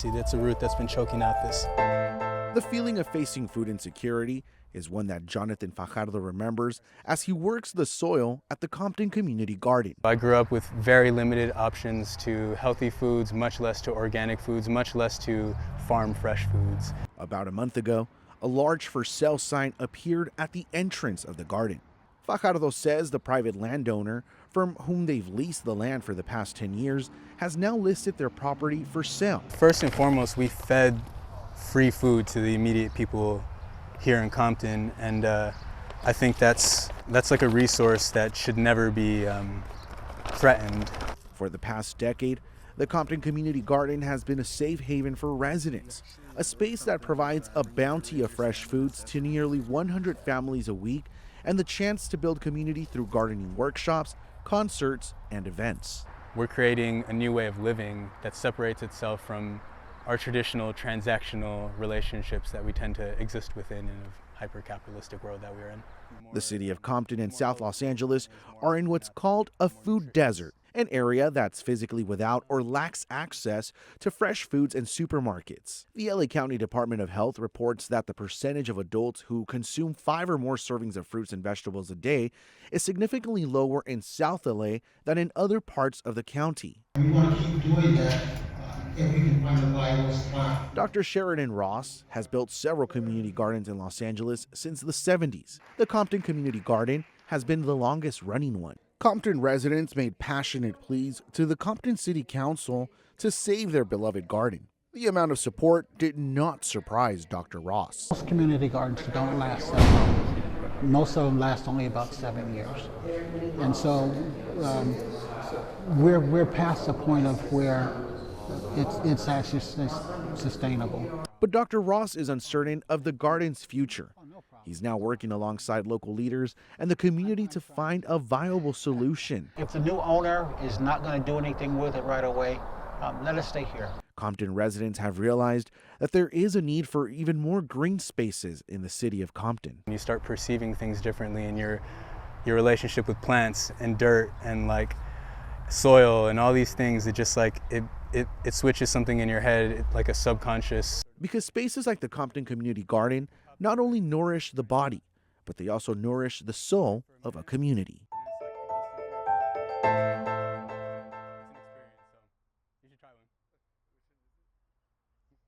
See, that's a root that's been choking out this. The feeling of facing food insecurity is one that Jonathan Fajardo remembers as he works the soil at the Compton Community Garden. I grew up with very limited options to healthy foods, much less to organic foods, much less to farm fresh foods. About a month ago, a large for sale sign appeared at the entrance of the garden. Fajardo says the private landowner, from whom they've leased the land for the past 10 years, has now listed their property for sale. First and foremost, we fed free food to the immediate people here in Compton, and I think that's like a resource that should never be threatened. For the past decade, the Compton Community Garden has been a safe haven for residents, a space that provides a bounty of fresh foods to nearly 100 families a week and the chance to build community through gardening workshops, concerts, and events. We're creating a new way of living that separates itself from our traditional transactional relationships that we tend to exist within in a hyper-capitalistic world that we're in. The city of Compton and South Los Angeles are in what's called a food desert, an area that's physically without or lacks access to fresh foods and supermarkets. The LA County Department of Health reports that the percentage of adults who consume 5 or more servings of fruits and vegetables a day is significantly lower in South LA than in other parts of the county. We want to keep doing that if we can find a viable spot. Dr. Sheridan Ross has built several community gardens in Los Angeles since the 70s. The Compton Community Garden has been the longest running one. Compton residents made passionate pleas to the Compton City Council to save their beloved garden. The amount of support did not surprise Dr. Ross. Most community gardens don't last that long. Most of them last only about 7 years. And so we're past the point of where it's actually sustainable. But Dr. Ross is uncertain of the garden's future. He's now working alongside local leaders and the community to find a viable solution. If the new owner is not going to do anything with it right away, let us stay here. Compton residents have realized that there is a need for even more green spaces in the city of Compton. You start perceiving things differently in your relationship with plants and dirt and like soil and all these things. It just like it switches something in your head, like a subconscious. Because spaces like the Compton Community Garden not only nourish the body, but they also nourish the soul of a community.